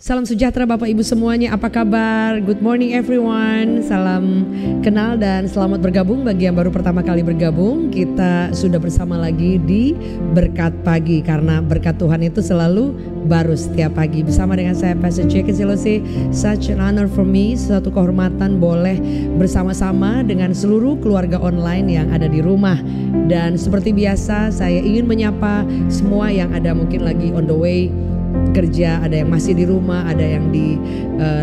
Salam sejahtera Bapak Ibu semuanya, apa kabar? Good morning everyone. Salam kenal dan selamat bergabung bagi yang baru pertama kali bergabung. Kita sudah bersama lagi di Berkat Pagi, karena berkat Tuhan itu selalu baru setiap pagi. Bersama dengan saya Pastor Jackie Silose. Such an honor for me, suatu kehormatan boleh bersama-sama dengan seluruh keluarga online yang ada di rumah. Dan seperti biasa saya ingin menyapa semua yang ada mungkin lagi on the way kerja, ada yang masih di rumah, ada yang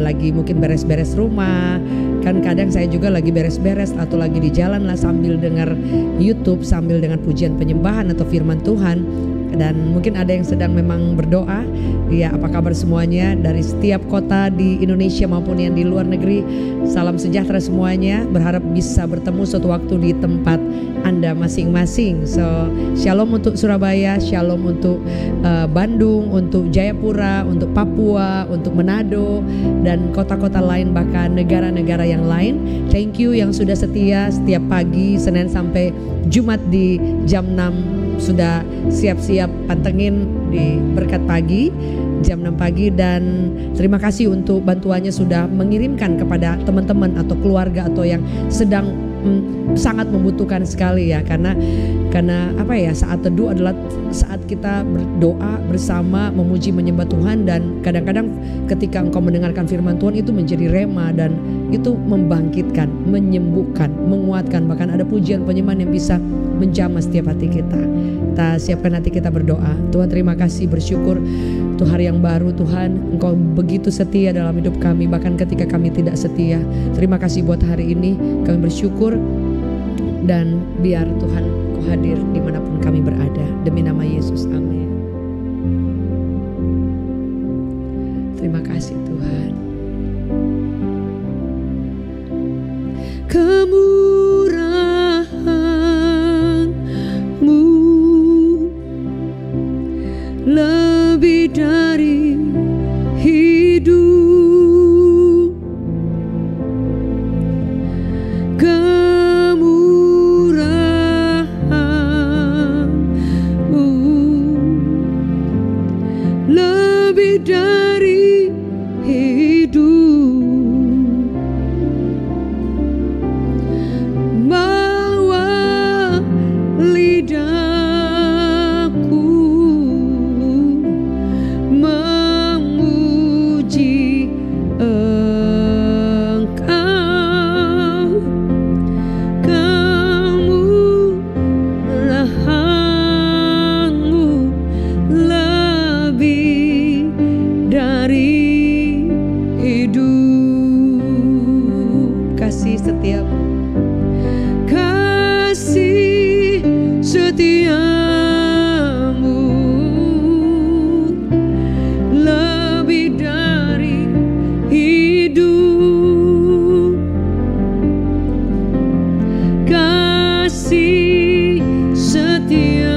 lagi mungkin beres-beres rumah. Kan kadang saya juga lagi beres-beres atau lagi di jalan lah sambil dengar YouTube, sambil dengan pujian penyembahan atau firman Tuhan. Dan mungkin ada yang sedang memang berdoa. Ya, apa kabar semuanya dari setiap kota di Indonesia maupun yang di luar negeri. Salam sejahtera semuanya. Berharap bisa bertemu suatu waktu di tempat Anda masing-masing. So, shalom untuk Surabaya, shalom untuk Bandung, untuk Jayapura, untuk Papua, untuk Manado, dan kota-kota lain, bahkan negara-negara yang lain. Thank you yang sudah setia setiap pagi Senin sampai Jumat di jam 6 sudah siap-siap pantengin di Berkat Pagi jam 6 pagi. Dan terima kasih untuk bantuannya sudah mengirimkan kepada teman-teman atau keluarga atau yang sedang sangat membutuhkan sekali ya, karena apa ya, saat teduh adalah saat kita berdoa bersama, memuji menyembah Tuhan. Dan kadang-kadang ketika engkau mendengarkan firman Tuhan itu menjadi rema, dan itu membangkitkan, menyembuhkan, menguatkan, bahkan ada pujian penyembahan yang bisa menjamah setiap hati kita. Kita siapkan hati kita berdoa. Tuhan, terima kasih, bersyukur untuk hari yang baru. Tuhan, Engkau begitu setia dalam hidup kami, bahkan ketika kami tidak setia. Terima kasih buat hari ini, kami bersyukur. Dan biar Tuhan Kau hadir dimanapun kami berada, demi nama Yesus, amin. Terima kasih Tuhan. Kemurahan-Mu lebih dari hidup. Dari hidup, bawa lidahku memuji Engkau. Kemurahan-Mu lebih dari hidup. Kasih setiamu, kasih setiamu lebih dari hidup. Kasih setiamu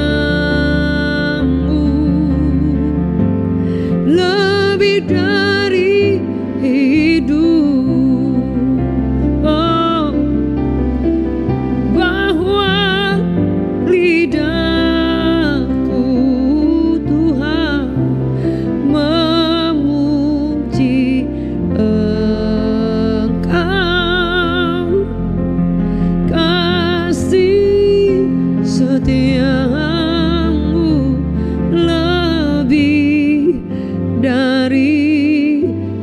lebih dari hidup. Oh, bahwa lidahku Tuhan memuji Engkau. Kasih setiamu lebih dari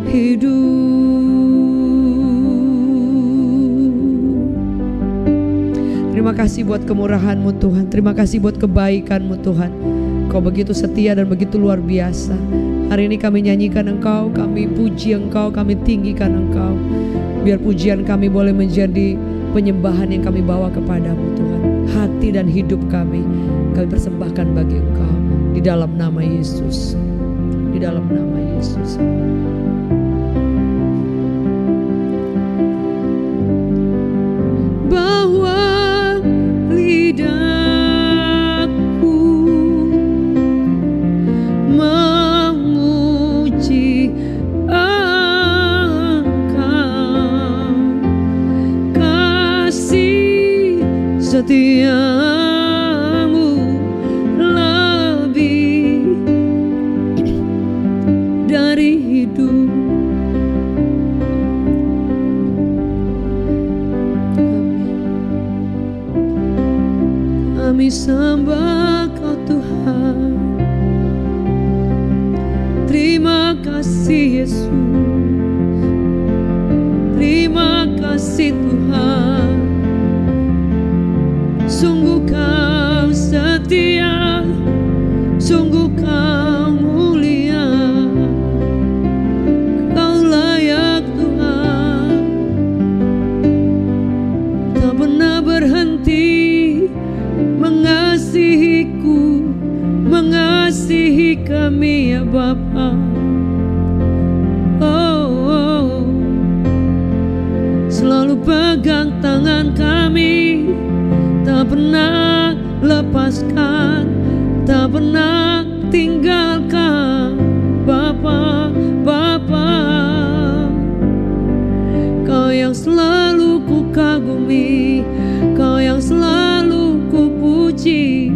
hidup. Terima kasih buat kemurahan-Mu Tuhan. Terima kasih buat kebaikan-Mu Tuhan. Kau begitu setia dan begitu luar biasa. Hari ini kami nyanyikan Engkau, kami puji Engkau, kami tinggikan Engkau. Biar pujian kami boleh menjadi penyembahan yang kami bawa kepadamu Tuhan. Hati dan hidup kami persembahkan bagi Engkau. Di dalam nama Yesus. Di dalam nama Yesus. Bahwa lidahku memuji Engkau. Kasih setiamu lebih dari hidup. Kami sembah Kau Tuhan. Terima kasih Yesus. Terima kasih Tuhan. Sungguh Kau setia, sungguh Kau mulia. Kau layak Tuhan. Tak pernah berhenti mengasihiku, mengasihi kami ya Bapa. Oh, selalu pegang tangan kami, tak pernah lepaskan, tak pernah tinggalkan Bapa, Bapa. Kau yang selalu ku kagumi, Kau yang selalu ku puji,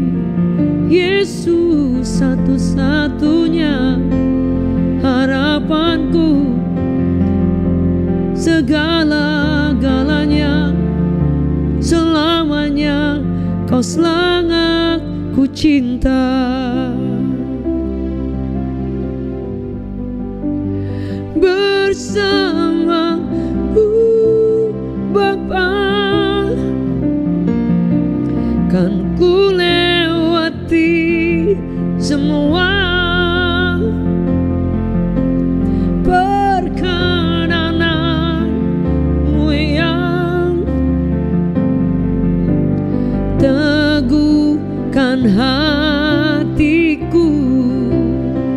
Yesus satu-satunya harapanku, segala-galanya, selamanya Kau sangat ku cinta. Bersamamu Bapa, kan ku lewati semua perkenananmu yang teguhkan hatiku.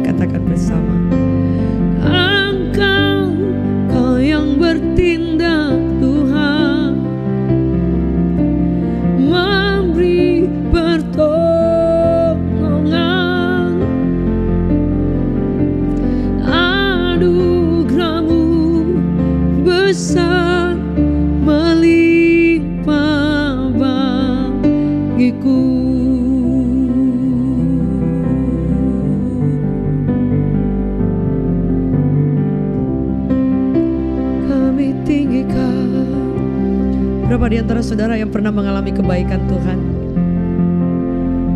Katakan bersama. Kau yang bertindak Tuhan, memberi pertolongan. Anugerah-Mu besar melimpah bagiku. Kami tinggikan. Berapa di antara saudara yang pernah mengalami kebaikan Tuhan?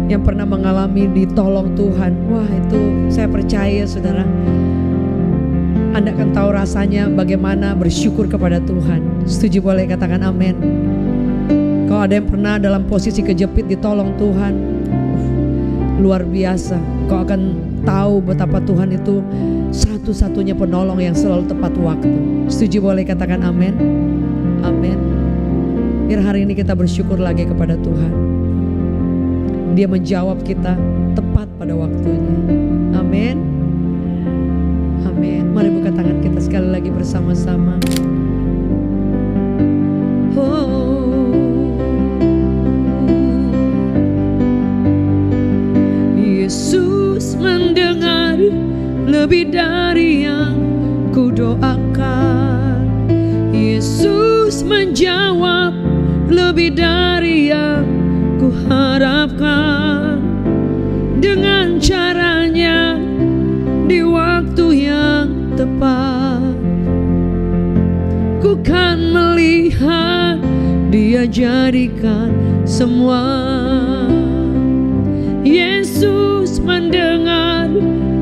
Yang pernah mengalami ditolong Tuhan? Wah, itu saya percaya saudara, Anda akan tahu rasanya bagaimana bersyukur kepada Tuhan. Setuju, boleh katakan amin. Kalau ada yang pernah dalam posisi kejepit ditolong Tuhan, luar biasa. Kau akan tahu betapa Tuhan itu satu-satunya penolong yang selalu tepat waktu. Setuju, boleh katakan amin. Amin. Biar hari ini kita bersyukur lagi kepada Tuhan. Dia menjawab kita tepat pada waktunya. Amin. Amin. Mari buka tangan kita sekali lagi bersama-sama. Oh, Yesus mendengar lebih dari yang ku doakan. Yesus menjawab lebih dari yang ku harapkan. Dengan caranya di waktu yang tepat, ku kan melihat Dia jadikan semua. Yesus mendengar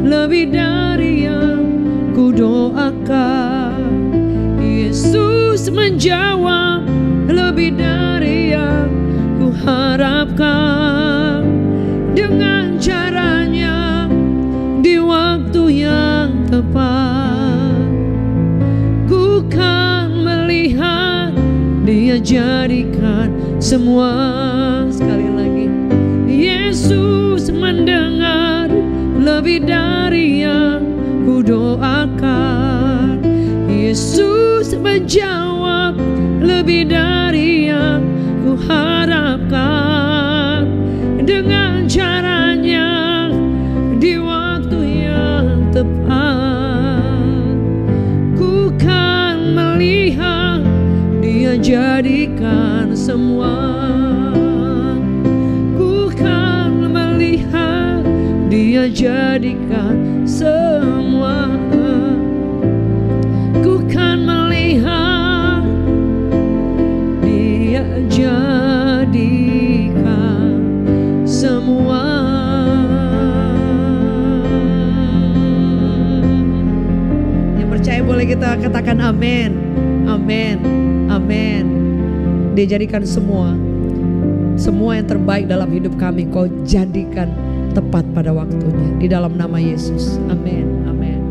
lebih dari yang ku doakan. Yesus menjawab lebih dari yang ku harapkan. Dengan caranya di waktu yang tepat, ku kan melihat Dia jadikan semua. Sekali lagi, Yesus mendengar lebih dari yang ku doakan. Yesus menjawab lebih dari yang ku harapkan. Dengan caranya di waktu yang tepat, ku kan melihat Dia jadikan semua. Ku kan melihat Dia jadikan semua. Mari kita katakan amin. Amin. Amin. Dia jadikan semua yang terbaik dalam hidup kami Kau jadikan tepat pada waktunya. Di dalam nama Yesus. Amin. Amin.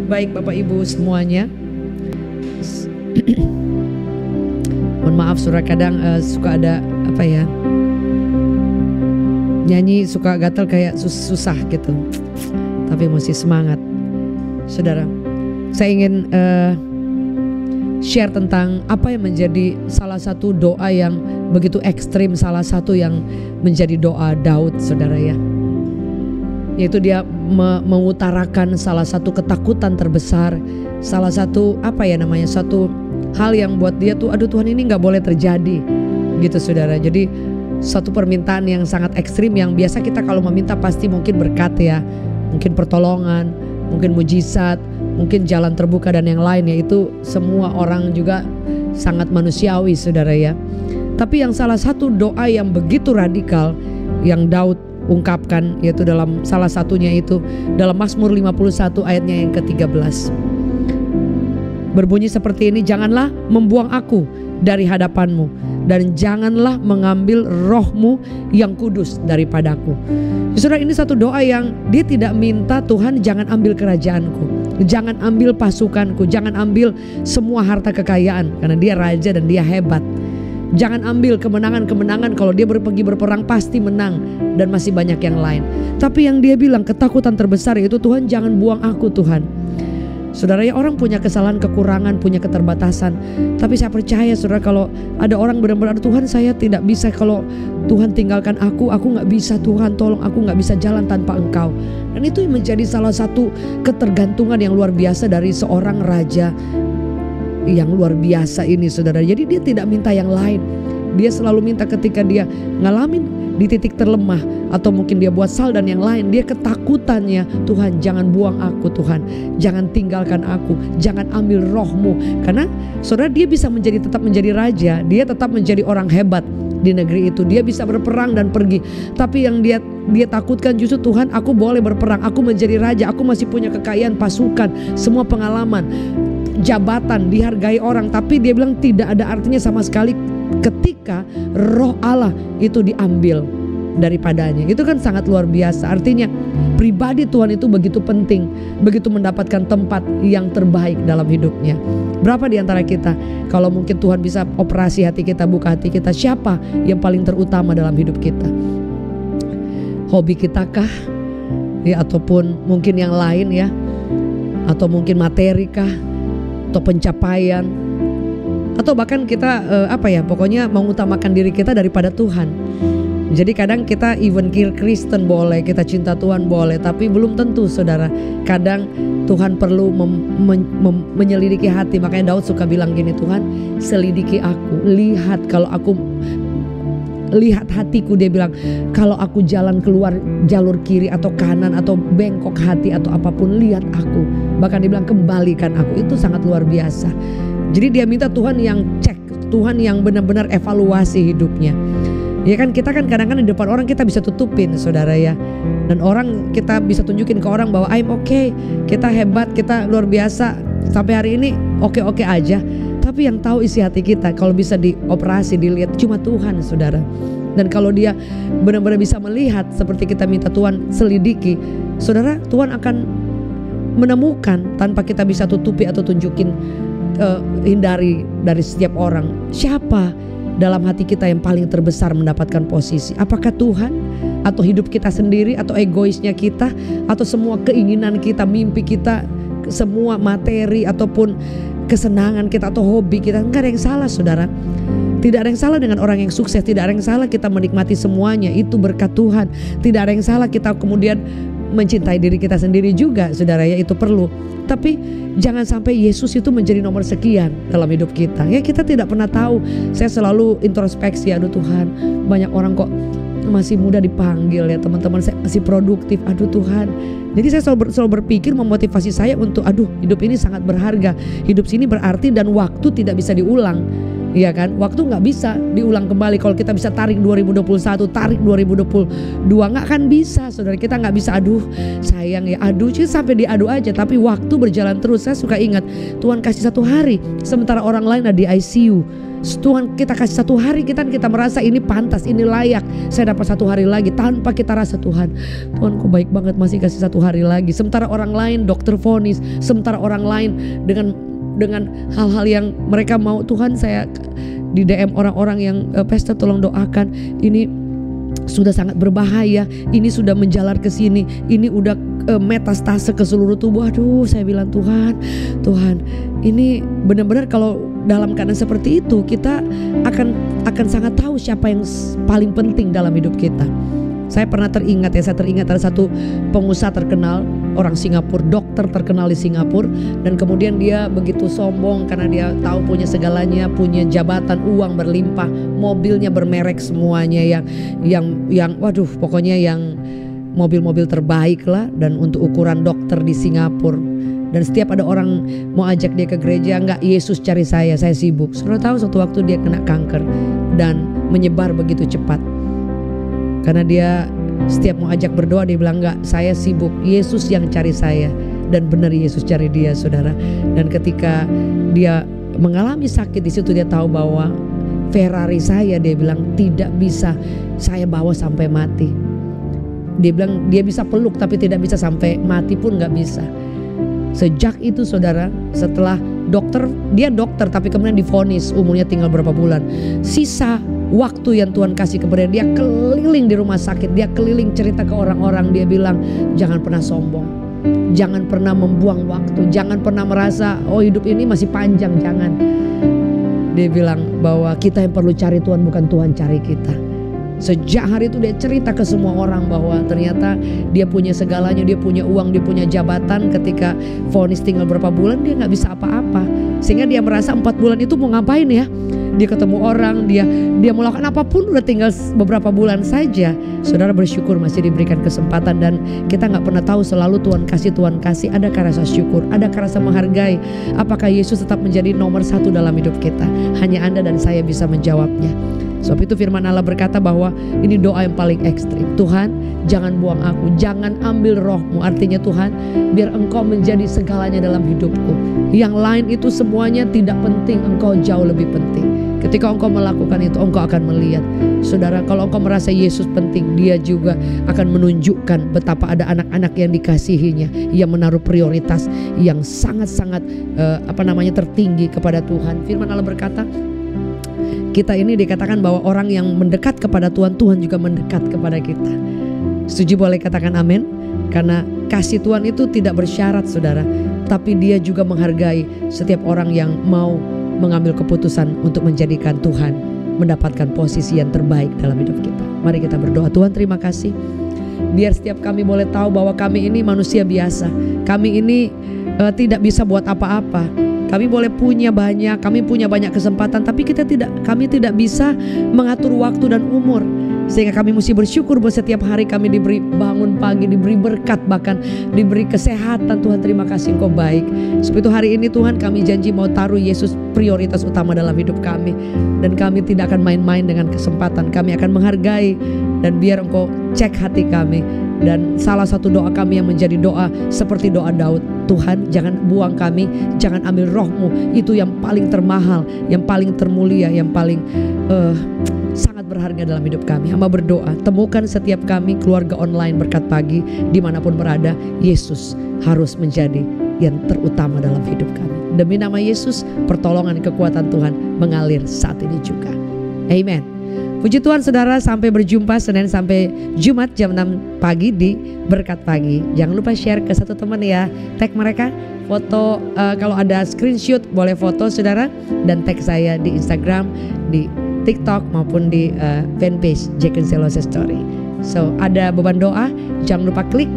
Baik Bapak Ibu semuanya. Mohon maaf saudara, kadang suka ada apa ya, nyanyi suka gatal kayak susah gitu. Tapi mesti semangat. Saudara, saya ingin share tentang apa yang menjadi salah satu doa yang begitu ekstrim, salah satu yang menjadi doa Daud, saudara ya. Yaitu dia mengutarakan salah satu ketakutan terbesar, salah satu satu hal yang buat dia tuh, aduh Tuhan ini gak boleh terjadi gitu saudara. Jadi satu permintaan yang sangat ekstrim yang biasa kita kalau meminta pasti mungkin berkat ya, mungkin pertolongan, mungkin mujizat, mungkin jalan terbuka dan yang lain ya. Itu semua orang juga sangat manusiawi saudara ya. Tapi yang salah satu doa yang begitu radikal yang Daud ungkapkan, yaitu dalam salah satunya itu dalam Mazmur 51 ayatnya yang ke-13. Berbunyi seperti ini, janganlah membuang aku dari hadapanmu dan janganlah mengambil rohmu yang kudus daripadaku. Saudara, ini satu doa yang dia tidak minta Tuhan jangan ambil kerajaanku, jangan ambil pasukanku, jangan ambil semua harta kekayaan karena dia raja dan dia hebat. Jangan ambil kemenangan-kemenangan, kalau dia pergi berperang pasti menang dan masih banyak yang lain. Tapi yang dia bilang ketakutan terbesar itu Tuhan jangan buang aku Tuhan. Saudara ya, orang punya kesalahan, kekurangan, punya keterbatasan. Tapi saya percaya saudara, kalau ada orang benar-benar Tuhan saya tidak bisa, kalau Tuhan tinggalkan aku gak bisa Tuhan, tolong aku gak bisa jalan tanpa Engkau. Dan itu menjadi salah satu ketergantungan yang luar biasa dari seorang raja yang luar biasa ini saudara. Jadi dia tidak minta yang lain, dia selalu minta ketika dia ngalamin di titik terlemah atau mungkin dia buat salah dan yang lain, dia ketakutannya Tuhan jangan buang aku Tuhan, jangan tinggalkan aku, jangan ambil rohmu. Karena saudara dia bisa tetap menjadi raja, dia tetap menjadi orang hebat di negeri itu, dia bisa berperang dan pergi. Tapi yang dia takutkan justru Tuhan, aku boleh berperang, aku menjadi raja, aku masih punya kekayaan, pasukan, semua pengalaman, jabatan, dihargai orang. Tapi dia bilang tidak ada artinya sama sekali ketika roh Allah itu diambil daripadanya. Itu kan sangat luar biasa. Artinya pribadi Tuhan itu begitu penting, begitu mendapatkan tempat yang terbaik dalam hidupnya. Berapa di antara kita kalau mungkin Tuhan bisa operasi hati kita, buka hati kita, siapa yang paling terutama dalam hidup kita? Hobi kita kah? Ya, ataupun mungkin yang lain ya, atau mungkin materi kah, atau pencapaian, atau bahkan kita pokoknya mengutamakan diri kita daripada Tuhan. Jadi kadang kita even Kristen boleh, kita cinta Tuhan boleh, tapi belum tentu saudara. Kadang Tuhan perlu menyelidiki hati. Makanya Daud suka bilang gini, Tuhan selidiki aku, lihat kalau aku lihat hatiku. Dia bilang kalau aku jalan keluar jalur kiri atau kanan atau bengkok hati atau apapun, lihat aku. Bahkan dia bilang kembalikan aku. Itu sangat luar biasa. Jadi dia minta Tuhan yang cek, Tuhan yang benar-benar evaluasi hidupnya. Ya kan, kita kan kadang-kadang di depan orang kita bisa tutupin saudara ya. Dan orang kita bisa tunjukin ke orang bahwa I'm okay, kita hebat, kita luar biasa, sampai hari ini oke-oke aja. Tapi yang tahu isi hati kita, kalau bisa dioperasi, dilihat cuma Tuhan saudara. Dan kalau dia benar-benar bisa melihat seperti kita minta Tuhan selidiki, saudara, Tuhan akan menemukan tanpa kita bisa tutupi atau tunjukin, hindari dari setiap orang. Siapa dalam hati kita yang paling terbesar mendapatkan posisi? Apakah Tuhan, atau hidup kita sendiri, atau egoisnya kita, atau semua keinginan kita, mimpi kita, semua materi ataupun kesenangan kita atau hobi kita? Enggak ada yang salah saudara. Tidak ada yang salah dengan orang yang sukses, tidak ada yang salah kita menikmati semuanya, itu berkat Tuhan. Tidak ada yang salah kita kemudian mencintai diri kita sendiri juga saudara ya, itu perlu. Tapi jangan sampai Yesus itu menjadi nomor sekian dalam hidup kita. Ya, kita tidak pernah tahu. Saya selalu introspeksi, aduh Tuhan, banyak orang kok masih muda dipanggil ya, teman-teman saya masih produktif, aduh Tuhan. Jadi saya selalu berpikir, memotivasi saya untuk aduh hidup ini sangat berharga, hidup sini berarti dan waktu tidak bisa diulang. Iya kan, waktu nggak bisa diulang kembali. Kalau kita bisa tarik 2021, tarik 2022, nggak akan bisa, saudara. Kita nggak bisa, aduh sayang ya, aduh sih sampai diadu aja. Tapi waktu berjalan terus. Saya suka ingat Tuhan kasih 1 hari, sementara orang lain ada di ICU. Tuhan kita kasih 1 hari, kita merasa ini pantas, ini layak. Saya dapat 1 hari lagi tanpa kita rasa Tuhan kok baik banget masih kasih 1 hari lagi. Sementara orang lain dokter vonis, sementara orang lain dengan hal-hal yang mereka mau. Tuhan, saya di DM orang-orang yang Pastor tolong doakan, ini sudah sangat berbahaya, ini sudah menjalar ke sini, ini udah metastase ke seluruh tubuh. Aduh, saya bilang Tuhan ini benar-benar kalau dalam keadaan seperti itu kita akan sangat tahu siapa yang paling penting dalam hidup kita. Saya teringat ada satu pengusaha terkenal, orang Singapura, dokter terkenal di Singapura, dan kemudian dia begitu sombong karena dia tahu punya segalanya, punya jabatan, uang berlimpah, mobilnya bermerek semuanya yang waduh, pokoknya yang mobil-mobil terbaik lah, dan untuk ukuran dokter di Singapura. Dan setiap ada orang mau ajak dia ke gereja, enggak, Yesus cari saya sibuk. Saudara tahu suatu waktu dia kena kanker dan menyebar begitu cepat. Karena dia setiap mau ajak berdoa, dia bilang enggak, saya sibuk, Yesus yang cari saya. Dan benar Yesus cari dia, saudara. Dan ketika dia mengalami sakit, di situ dia tahu bahwa Ferrari saya, dia bilang, tidak bisa saya bawa sampai mati. Dia bilang dia bisa peluk tapi tidak bisa sampai mati pun nggak bisa. Sejak itu, saudara, setelah dia dokter tapi kemudian divonis umurnya tinggal berapa bulan. Sisa waktu yang Tuhan kasih kepada dia keliling di rumah sakit, dia keliling cerita ke orang-orang. Dia bilang, jangan pernah sombong, jangan pernah membuang waktu, jangan pernah merasa oh hidup ini masih panjang, jangan. Dia bilang bahwa kita yang perlu cari Tuhan, bukan Tuhan cari kita. Sejak hari itu dia cerita ke semua orang bahwa ternyata dia punya segalanya, dia punya uang, dia punya jabatan. Ketika vonis tinggal berapa bulan, dia gak bisa apa-apa. Sehingga dia merasa 4 bulan itu mau ngapain ya. Dia ketemu orang, dia mau lakukan apapun, udah tinggal beberapa bulan saja. Saudara bersyukur masih diberikan kesempatan. Dan kita gak pernah tahu, selalu Tuhan kasih. Adakah rasa syukur, adakah rasa menghargai? Apakah Yesus tetap menjadi nomor 1 dalam hidup kita? Hanya Anda dan saya bisa menjawabnya. Sebab itu firman Allah berkata bahwa ini doa yang paling ekstrim. Tuhan, jangan buang aku, jangan ambil rohmu. Artinya Tuhan, biar engkau menjadi segalanya dalam hidupku. Yang lain itu semuanya tidak penting, engkau jauh lebih penting. Ketika engkau melakukan itu, engkau akan melihat, saudara, kalau engkau merasa Yesus penting, dia juga akan menunjukkan betapa ada anak-anak yang dikasihinya, yang menaruh prioritas yang sangat-sangat tertinggi kepada Tuhan. Firman Allah berkata, kita ini dikatakan bahwa orang yang mendekat kepada Tuhan, Tuhan juga mendekat kepada kita. Setuju, boleh katakan amin? Karena kasih Tuhan itu tidak bersyarat, saudara, tapi dia juga menghargai setiap orang yang mau mengambil keputusan untuk menjadikan Tuhan mendapatkan posisi yang terbaik dalam hidup kita. Mari kita berdoa. Tuhan, terima kasih, biar setiap kami boleh tahu bahwa kami ini manusia biasa. Kami ini tidak bisa buat apa-apa. Kami boleh punya banyak, kami punya banyak kesempatan, tapi kami tidak bisa mengatur waktu dan umur. Sehingga kami mesti bersyukur bahwa setiap hari kami diberi bangun pagi, diberi berkat, bahkan diberi kesehatan. Tuhan, terima kasih, Engkau baik. Sebab itu hari ini Tuhan, kami janji mau taruh Yesus prioritas utama dalam hidup kami. Dan kami tidak akan main-main dengan kesempatan. Kami akan menghargai, dan biar Engkau cek hati kami. Dan salah satu doa kami yang menjadi doa seperti doa Daud, Tuhan, jangan buang kami, jangan ambil rohmu. Itu yang paling termahal, yang paling termulia, yang paling sangat berharga dalam hidup kami. Hamba berdoa, temukan setiap kami, keluarga online Berkat Pagi, dimanapun berada, Yesus harus menjadi yang terutama dalam hidup kami. Demi nama Yesus, pertolongan kekuatan Tuhan mengalir saat ini juga. Amen. Puji Tuhan, saudara, sampai berjumpa Senin sampai Jumat jam 6 pagi di Berkat Pagi. Jangan lupa share ke satu teman ya, tag mereka, foto, kalau ada screenshot boleh foto, saudara, dan tag saya di Instagram, di TikTok maupun di fanpage Jack and Selose Story. So ada beban doa, jangan lupa klik.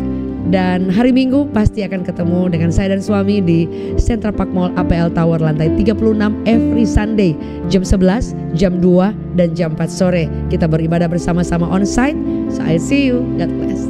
Dan hari Minggu pasti akan ketemu dengan saya dan suami di Central Park Mall APL Tower lantai 36 every Sunday jam 11, jam 2, dan jam 4 sore. Kita beribadah bersama-sama onsite. So I see you. God bless.